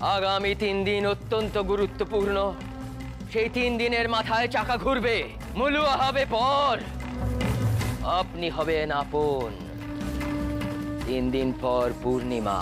আগামী 3 দিন অত্যন্ত গুরুত্বপূর্ণ। সেই 3 দিনের মাথায় চাকা ঘুরবে, মলুয়া হবে পর, আপনি হবেন আপন। 3 দিন পর পূর্ণিমা,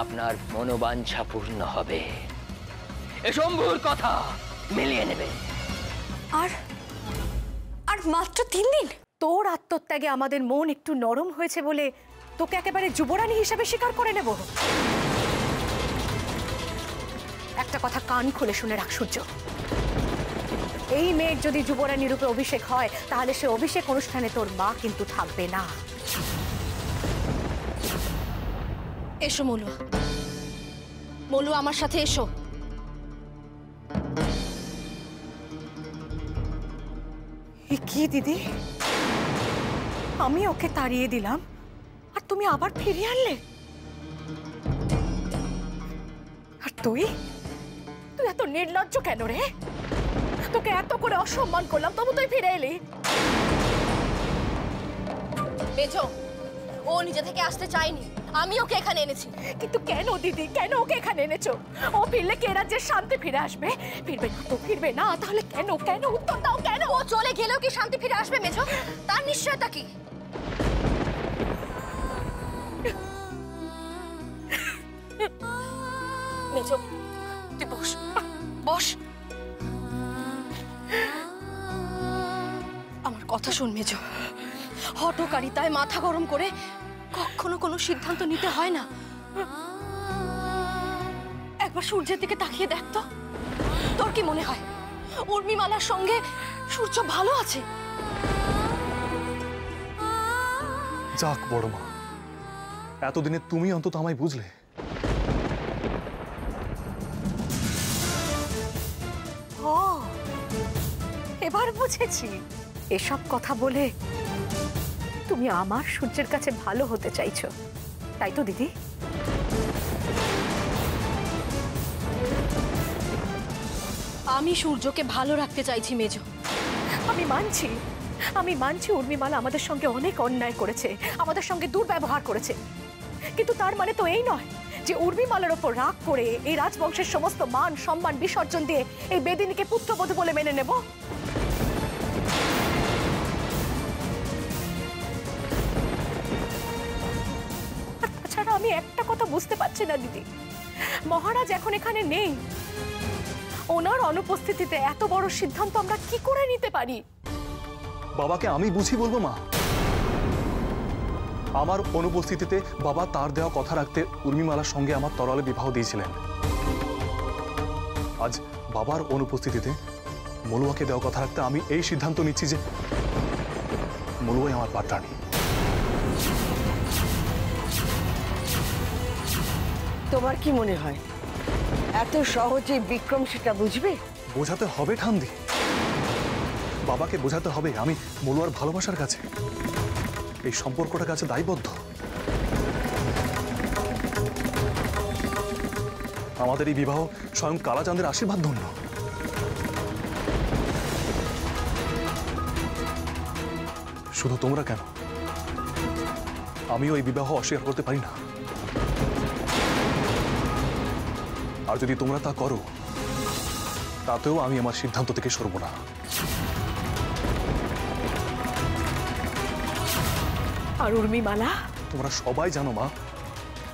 আপনার মনোবাঞ্ছা পূর্ণ হবে। এ শম্ভুর কথা মিলিয়ে নেবে। আর আর মাত্র 3 দিন? তোর আত্মত্যাগে আমাদের মন একটু নরম হয়েছে বলে তোকে একেবারে যুবরানী হিসেবে স্বীকার করে নেব। একটা কথা কান খুলে শুনে রাখ সূর্য, এই মেয়ের যদি যুবরানী রূপে অভিষেক হয় তাহলে সে অভিষেক অনুষ্ঠানে তোর মা কিন্তু থাকবে না। এসো মলুয়া, মলুয়া আমার সাথে এসো। কি দিদি, আমি ওকে তাড়িয়ে দিলাম আর তুমি আবার ফিরিয়ে আনলে? আর তুই তুই এত নির্লজ্জ কেন রে? তোকে এত করে অসম্মান করলাম তবু তুই ফিরে এলি। মেজো, ও নিজে থেকে আসতে চায়নি, আমি ওকে এখানে এনেছি। কিন্তু কেন দিদি, কেন ওকে এখানে এনেছো? ও ফিরলে কে রাজ্যের শান্তি ফিরে আসবে? ফিরবে না তো ফিরবে না, তাহলে কেন? কেন উত্তর দাও, কেন? ও চলে গেলেও কি শান্তি ফিরে আসবে মেজো? তার নিশ্চয়তা কি? মেজো, তুই বস, বস। আমার কথা শোন মেজো, হঠকারিতায় মাথা গরম করে কখনো কোনো সিদ্ধান্ত নিতে হয় না। একবার সূর্যের দিকে তাকিয়ে দেখ তো, তোর কি মনে হয় উর্মিমালার সঙ্গে সূর্য ভালো আছে? যাক বড় মা, এতদিনে তুমি অন্তত আমায় বুঝলে। ও, এবার বুঝেছি। এসব কথা বলে তুমি আমার সূর্যের কাছে ভালো হতে চাইছো, তাই তো দিদি? আমি সূর্যকে ভালো রাখতে চাইছি মেজো। আমি মানছি উর্মিমালা আমাদের সঙ্গে অনেক অন্যায় করেছে, আমাদের সঙ্গে দুর্ব্যবহার করেছে, কিন্তু তার মানে তো এই নয় যে উর্মিমালার ওপর রাগ করে এই রাজবংশের সমস্ত মান সম্মান বিসর্জন দিয়ে এই বেদিনীকে পুত্রবধূ বলে মেনে নেব। তাছাড়া আমি একটা কথা বুঝতে পারছি না দিদি, মহারাজ এখন এখানে নেই, ওনার অনুপস্থিতিতে এত বড় সিদ্ধান্ত আমরা কি করে নিতে পারি? বাবাকে আমি বুঝি বলবো মা? আমার অনুপস্থিতিতে বাবা তার দেওয়া কথা রাখতে উর্মিমালার সঙ্গে আমার তরলে বিবাহ দিয়েছিলেন। আজ বাবার অনুপস্থিতিতে মলুয়াকে দেওয়া কথা রাখতে আমি এই সিদ্ধান্ত নিচ্ছি যে মলুয়াই আমার পাত্রাণী। তোমার কি মনে হয় এত সহজে বিক্রম সেটা বুঝবে? বোঝাতে হবে ঠান্দি, বাবাকে বোঝাতে হবে আমি মলুয়ার ভালোবাসার কাছে, এই সম্পর্কটার কাছে দায়বদ্ধ। আমাদের এই বিবাহ স্বয়ং কালাচাঁদের আশীর্বাদ ধন্য। শুধু তোমরা কেন, আমিও এই বিবাহ অস্বীকার করতে পারি না। আর যদি তোমরা তা করো তাতেও আমি আমার সিদ্ধান্ত থেকে সরব না। আর উর্মিমালা? তোমরা সবাই জানো মা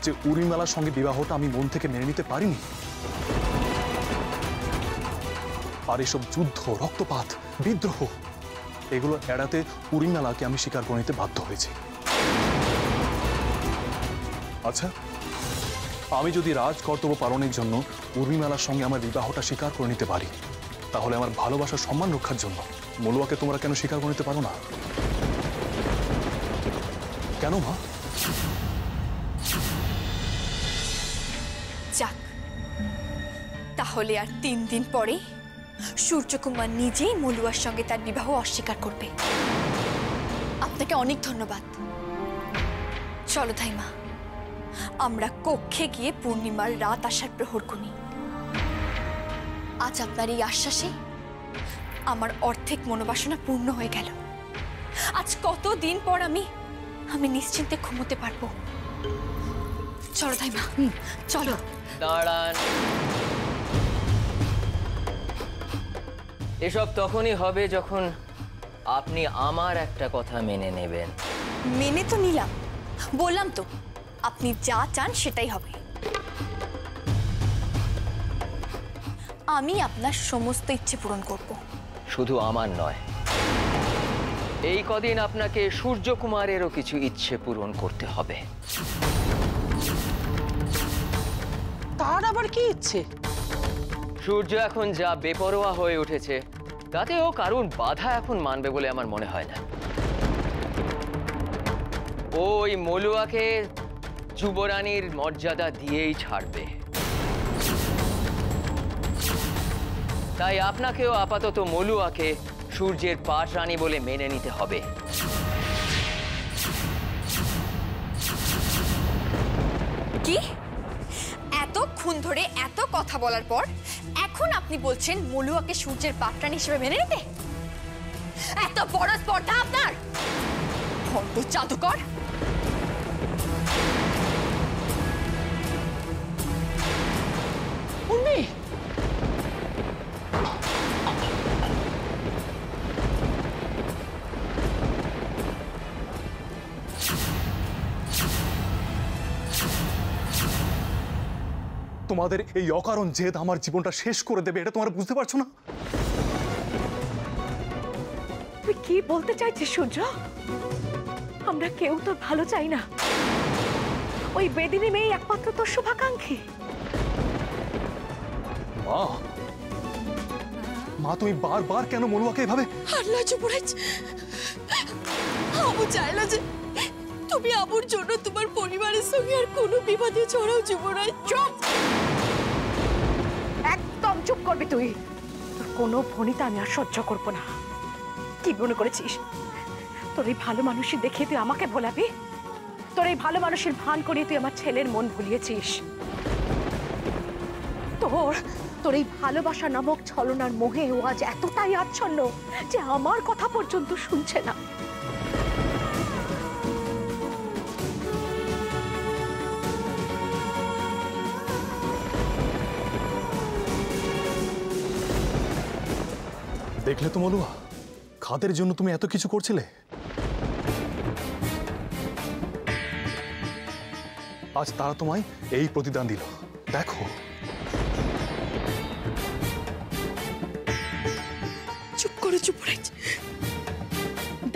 যে উর্মিমালার সঙ্গে বিবাহটা আমি মন থেকে মেনে নিতে পারিনি। আর এসব যুদ্ধ, রক্তপাত, বিদ্রোহ এগুলো এড়াতে উর্মিমালাকে আমি স্বীকার করে নিতে বাধ্য হয়েছি। আচ্ছা, আমি যদি রাজ কর্তব্য পালনের জন্য উর্মিমালার সঙ্গে আমার বিবাহটা স্বীকার করে নিতে পারি, তাহলে আমার ভালোবাসার সম্মান রক্ষার জন্য মলুয়াকে তোমরা কেন স্বীকার করে নিতে পারো না? কেন মা? যাক, তাহলে আর 3 দিন পরে সূর্যকুমার নিজেই মলুয়ার সঙ্গে তার বিবাহ অস্বীকার করবে। আপনাকে অনেক ধন্যবাদ। চলো ধাইমা, আমরা কক্ষে গিয়ে পূর্ণিমার রাত আসার প্রহর গুনি। আজ আপনার এই আশ্বাসে আমার অর্ধেক মনোবাসনা পূর্ণ হয়ে গেল। আজ কতদিন পর আমি নিশ্চিন্তে ঘুমোতে পারবো। চলো ধাইমা, চলো। দাঁড়ান। এসব তখনই হবে যখন আপনি আমার একটা কথা মেনে নেবেন। মেনে তো নিলাম, বললাম তো আপনি যা চান সেটাই হবে। আমি আপনার সমস্ত ইচ্ছে পূরণ করব। শুধু আমার নয়, এই কদিন আপনাকে সূর্যকুমারেরও কিছু ইচ্ছে পূরণ করতে হবে। তার আবার কি ইচ্ছে? সূর্য এখন যা বেপরোয়া হয়ে উঠেছে তাতে ও কারণ বাধা এখন মানবে বলে আমার মনে হয় না। ওই মলুয়াকে যুবরানীর মর্যাদা দিয়েই ছাড়বে। তাই আপনাকেও আপাতত মলুয়াকে সূর্যের পাশ রানী বলে মেনে নিতে হবে। কি এতক্ষণ ধরে এত কথা বলার পর এখন আপনি বলছেন মলুয়াকে সূর্যের পাটরানী হিসেবে মেনে নিতে? এত বড় স্পর্ধা আপনার? ভণ্ড জাদুকর! উর্মি, তোমাদের এই অকারণ জেদ আমার জীবনটা শেষ করে দেবে, এটা তোমরা বুঝতে পারছো না? তুই কি বলতে চাইছিস সূর্য? আমরা কেউ তো ভালো চাই না। ওই বেদিনী মেয়ে একমাত্র তোর শুভাকাঙ্ক্ষী। মা, মা তুমি বারবার কেন মলুয়াকে এভাবে? আল্লাহ যুবরাজ, আবু চাইলা যে তুমি আবুর জন্য তোমার পরিবারের সঙ্গে আর কোনো বিবাদে জড়াও। যুবরাজ চুপ! একদম চুপ করবি তুই। তোর কোনো ভনিতা আমি আর সহ্য করবো না। কি মনে করেছিস তোর এই ভালো মানুষই দেখে তুই আমাকে ভোলাবি? তোর এই ভালো মানুষের ভান করিয়ে তুই আমার ছেলের মন ভুলিয়েছিস। তোর এই ভালোবাসা নামক ছলনার মোহে ও আজ এতটাই আচ্ছন্ন যে আমার কথা পর্যন্ত শুনছে না। দেখলে তো মলুয়া, খাদের জন্য তুমি এত কিছু করছিলে, আজ তারা তোমায় এই প্রতিদান দিল। দেখো চুপ করো যুবরাজ।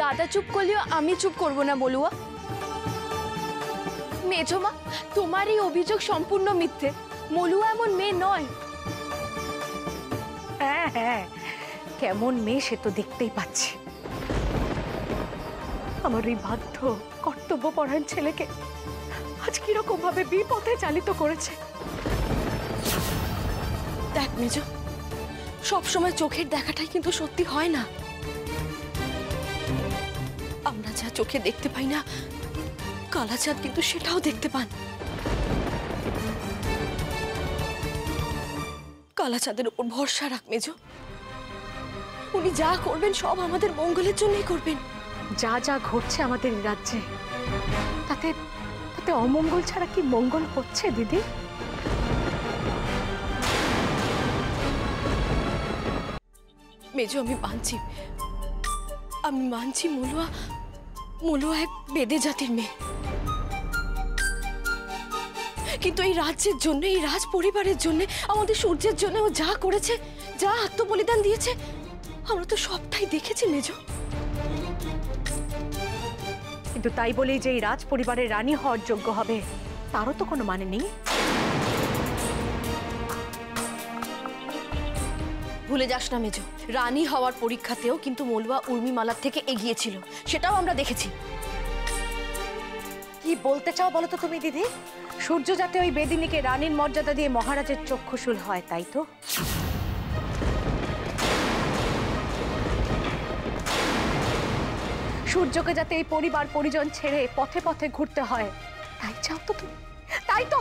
দাদা চুপ করলেও আমি চুপ করব না মলুয়া। মেজমা, তোমার এই অভিযোগ সম্পূর্ণ মিথ্যে। মলুয়া এমন মেয়ে নয়। হ্যাঁ হ্যাঁ, কেমন মেয়ে সে তো দেখতেই পাচ্ছি। আমার এই বাধ্য কর্তব্যপরায়ণ ছেলেকে আজ কিরকম ভাবে বিপথে চালিত করেছে। দেখ মেজ, সবসময় চোখের দেখাটাই কিন্তু সত্যি হয় না। আমরা যা চোখে দেখতে পাই না, কালাচাঁদ কিন্তু সেটাও দেখতে পান। কালাচাঁদের উপর ভরসা রাখ মেজ। উনি যা করবেন সব আমাদের মঙ্গলের জন্যই করবেন। যা যা ঘটছে আমাদের রাজ্যে তাতে তাতে অমঙ্গল ছাড়া কি মঙ্গল হচ্ছে দিদি? মেজো, আমি মানছি মলুয়া এক বেদে জাতির মেয়ে, কিন্তু এই রাজ্যের জন্য, এই রাজ পরিবারের জন্য, আমাদের সূর্যের জন্য ও যা করেছে, যা আত্মবলিদান দিয়েছে, আমরা তো সবটাই দেখেছি মেজো। কিন্তু তাই বলেই যে এই রাজ পরিবারের রানী হওয়ার যোগ্য হবে তারও তো কোনো মানে নেই। ভুলে যাস না মেজো, রানী হওয়ার পরীক্ষাতেও কিন্তু মলুয়া উর্মিমালার থেকে এগিয়েছিল, সেটাও আমরা দেখেছি। কি বলতে চাও বলো তো তুমি দিদি? সূর্য যাতে ওই বেদিনীকে রানীর মর্যাদা দিয়ে মহারাজের চক্ষুশূল হয়, তাই তো? সূর্যকে যাতে এই পরিবার পরিজন ছেড়ে পথে পথে ঘুরতে হয়, তাই চাও তো তুমি? তাই তো?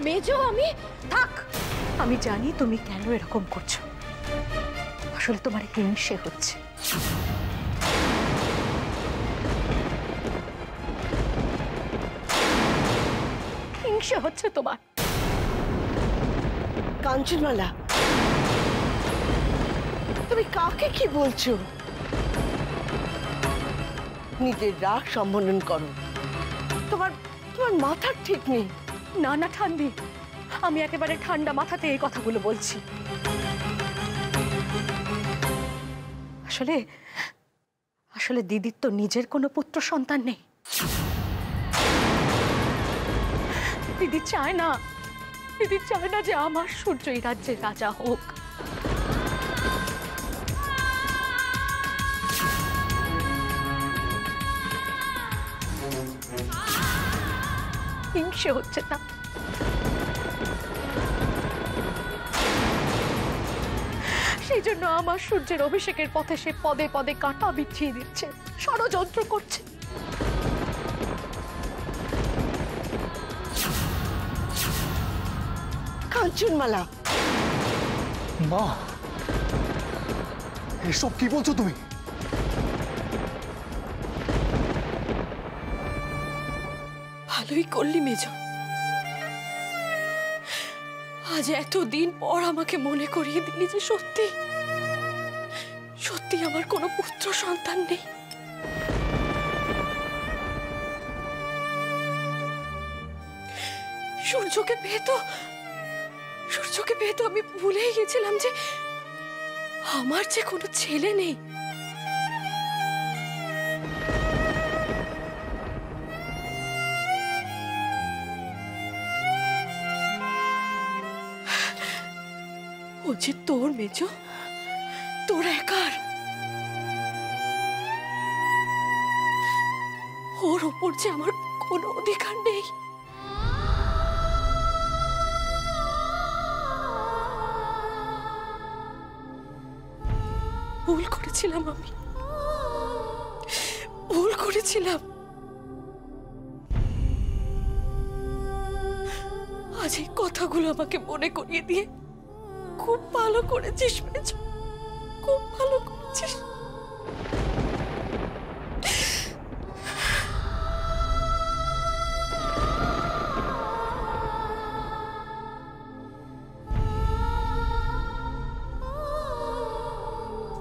মেজো, আমি থাক, আমি জানি তুমি কেন এরকম করছো। আসলে তোমার হিংসে হচ্ছে। হিংসে হচ্ছে তোমার। কাঞ্চনমালা, তুমি কাকে কি বলছো? নিজের রাগ সম্বোধন করো। তোমার তোমার মাথার ঠিক নেই। না না ঠান্দি, আমি একেবারে ঠান্ডা মাথাতে এই কথাগুলো বলছি। আসলে আসলে দিদির তো নিজের কোনো পুত্র সন্তান নেই। দিদি চায় না, দিদি চায় না যে আমার সূর্য এই রাজ্যের রাজা হোক। হিংসে হচ্ছে না, সেই জন্য আমার সূর্যের অভিষেকের পথে সে পদে পদে কাঁটা বিছিয়ে দিচ্ছে, ষড়যন্ত্র করছে। কাঞ্চনমালা, মা, এসব কি বলছো তুমি? ভালোই করলি মেজ, আজ এতদিন পর আমাকে মনে করিয়ে দিলি যে সত্যি সত্যি আমার কোনো পুত্র সন্তান নেই। সূর্যকে পেয়ে তো আমি ভুলেই গেছিলাম যে আমার যে কোনো ছেলে নেই। ও যে তোর মেজ, তোর একার, ওর ওপর যে আমার কোনো অধিকার নেই। ভুল করেছিলাম, আমি ভুল করেছিলাম। আজ এই কথাগুলো আমাকে মনে করিয়ে দিয়ে খুব ভালো করেছিস মেজ, খুব ভালো করেছিস।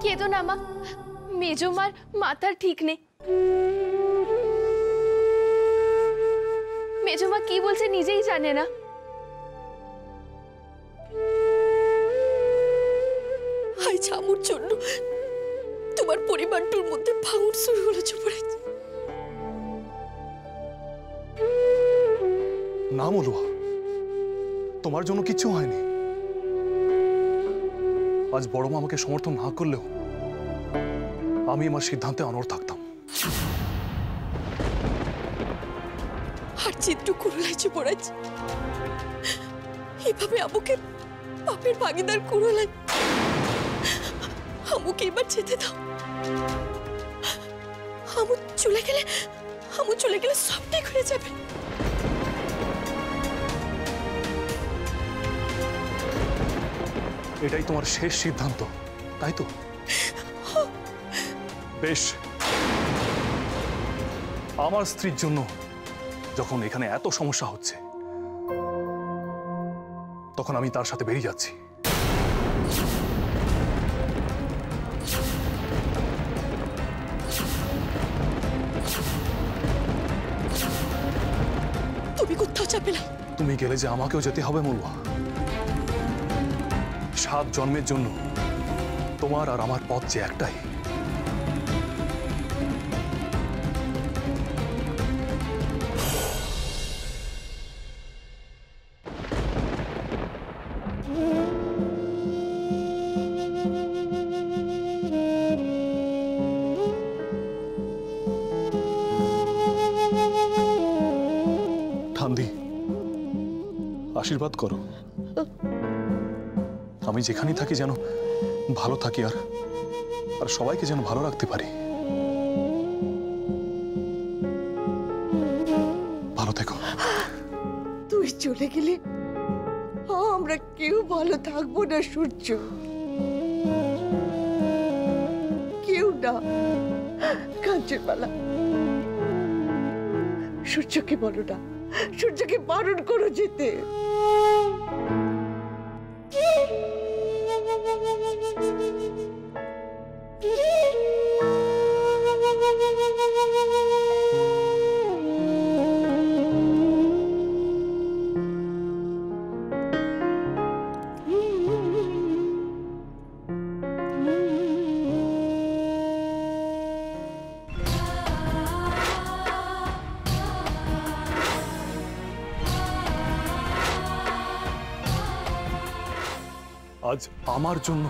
কেঁদো না মা, মেজমার মাথার ঠিক নেই। মেজমা কি বলছে নিজেই জানে না। আই ছামুর জন্য তোমার পরিবারটার মধ্যে ভাঙন শুরু হলো যুবরাজ। না মলুয়া, তোমার জন্য কিচ্ছু হয়নি। আজ বড় মা আমাকে সমর্থন না করলেও আমি আমার সিদ্ধান্তে অনড় থাকতাম। আর চিত্র কুরলাই যুবরাজ, এভাবে আমাকে পাপের ভাগিদার কুরলাই, আমাকে এবার যেতে দাও। আমু চলে গেলে সব ঠিক হয়ে যাবে। এটাই তোমার শেষ সিদ্ধান্ত, তাই তো? বেশ, আমার স্ত্রীর জন্য যখন এখানে এত সমস্যা হচ্ছে, তখন আমি তার সাথে বেরিয়ে যাচ্ছি। তুমি কোথাও যাবে না। তুমি গেলে যে আমাকেও যেতে হবে মলুয়া। 7 জন্মের জন্য তোমার আর আমার পথ যে একটাই। ঠান্দি, আশীর্বাদ করো। আমি যেখানেই থাকি যেন ভালো থাকি, আর সবাইকে যেন ভালো রাখতে পারি। ভালো থেকো। তুই চলে গেলে আমরা কেউ ভালো থাকবো না সূর্য, কেউ না। কাঞ্চনমালা, সূর্যকে বলো না সূর্যকে বারণ করো যেতে। আজ আমার জন্য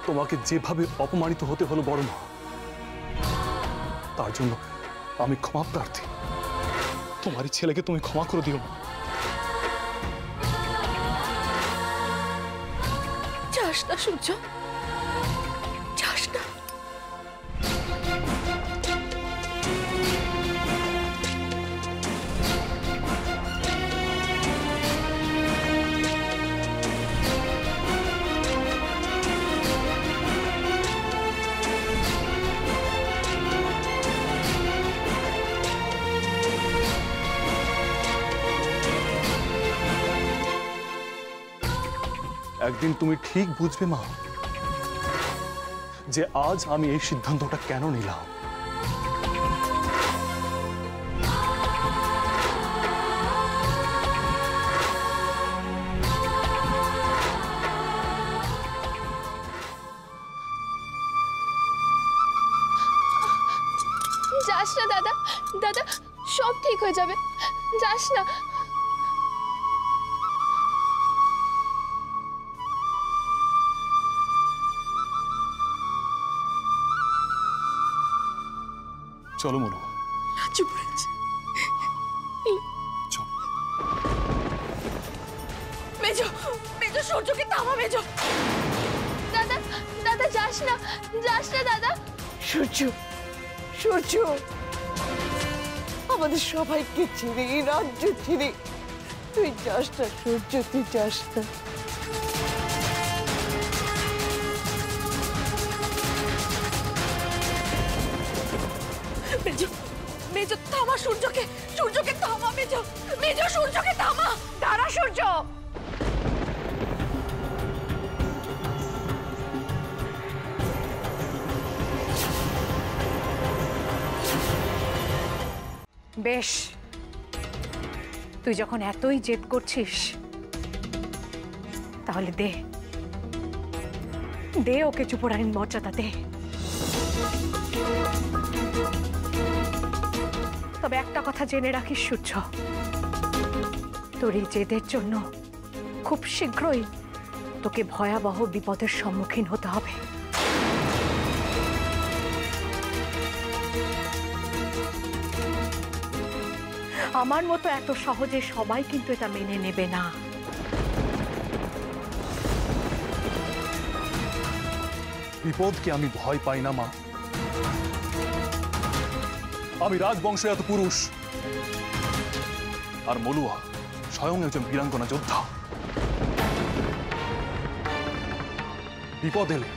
তোমাকে যেভাবে অপমানিত হতে হলো বড় মা, তার জন্য আমি ক্ষমা প্রার্থী। তোমারই ছেলেকে তুমি ক্ষমা করে দিও। যাস না সূর্য, যাস না। একদিন তুমি ঠিক বুঝবে মা, যে আজ আমি এই সিদ্ধান্তটা কেন নিলাম। যাস না দাদা, দাদা সব ঠিক হয়ে যাবে, যাস না। চলো মনো, চুপ রয়েছে। চলো। মেজো, মেজো সূর্যকে থামা মেজো। দাদা, দাদা যাস না, যাস না দাদা। সূর্য, সূর্য, আমাদের সবাইকে ছেড়ে, এই রাজ্য ছেড়ে তুই যাস না সূর্য, তুই যাস না। মেজো, মেজো থামা সূর্যকে, সূর্যকে থামা মেজো, মেজো সূর্যকে থামা। দাঁড়া সূর্য। বেশ, তুই যখন এতই জেদ করছিস, তাহলে দে, দে ওকে চুপড়ানির মর্যাদা দে। তবে একটা কথা জেনে রাখিস সূর্য, তোর এই জেদের জন্য খুব শীঘ্রই তোকে ভয়াবহ বিপদের সম্মুখীন হতে হবে। আমার মতো এত সহজে সবাই কিন্তু এটা মেনে নেবে না। বিপদকে আমি ভয় পাই না মা। আমি রাজবংশে এত পুরুষ, আর মলুয়া স্বয়ং একজন বীরাঙ্গনা যোদ্ধা। বিপদ এলে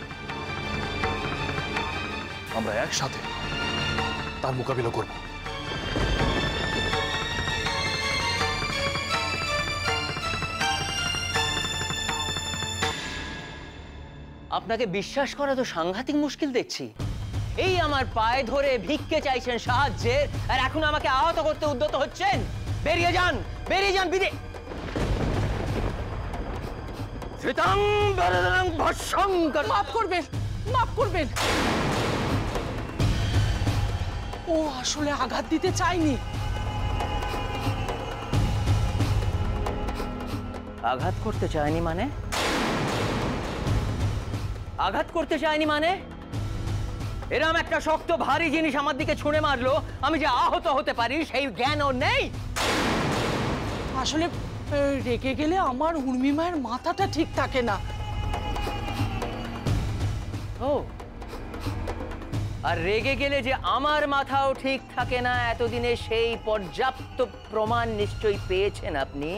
আমরা একসাথে তার মোকাবিলা করব। আপনাকে বিশ্বাস করা তো সাংঘাতিক মুশকিল দেখছি। এই আমার পায়ে ধরে ভিক্ষে চাইছেন সাহায্যের, আর এখন আমাকে আহত করতে উদ্যত হচ্ছেন। বেরিয়ে যান, বেরিয়ে যান বিদে। শ্রীতাং বরদং ভস্যঙ্কর। মাফ করবেন, মাফ করবেন। ও আসলে আঘাত দিতে চায়নি। আঘাত করতে চায়নি মানে? আঘাত করতে চায়নি মানে? এরম একটা শক্ত ভারী জিনিস আমার দিকে ছুঁড়ে মারলো, আমি যে আহত হতে পারি সেই জ্ঞান ওর নেই। আসলে রেগে গেলে আমার উর্মি মায়ের মাথাটা ঠিক থাকে না। ও, আর রেগে গেলে যে আমার মাথাও ঠিক থাকে না, এতদিনে সেই পর্যাপ্ত প্রমাণ নিশ্চয়ই পেয়েছেন আপনি।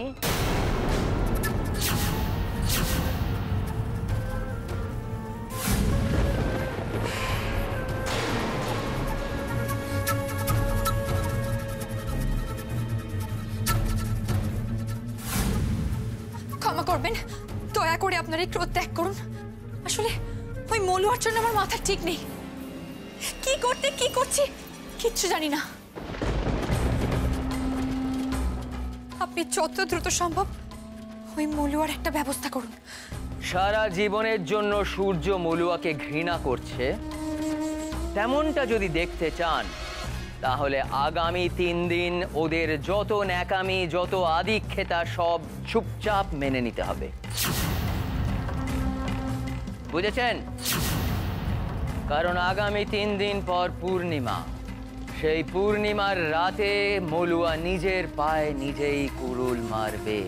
ক্ষমা করবেন, দয়া করে আপনার এই ক্রোধ ত্যাগ করুন। আসলে ওই মলুয়ার জন্য আমার মাথা ঠিক নেই, কি করছি কিচ্ছু জানি না। আপনি যত দ্রুত সম্ভব ওই মলুয়ার একটা ব্যবস্থা করুন। সারা জীবনের জন্য সূর্য মলুয়াকে ঘৃণা করছে তেমনটা যদি দেখতে চান, তাহলে আগামী 3 দিন ওদের যত ন্যাকামি, যত আদিক্ষেতা সব চুপচাপ মেনে নিতে হবে, বুঝেছেন? কারণ আগামী 3 দিন পর পূর্ণিমা। সেই পূর্ণিমার রাতে মলুয়া নিজের পায়ে নিজেই কুড়ুল মারবে।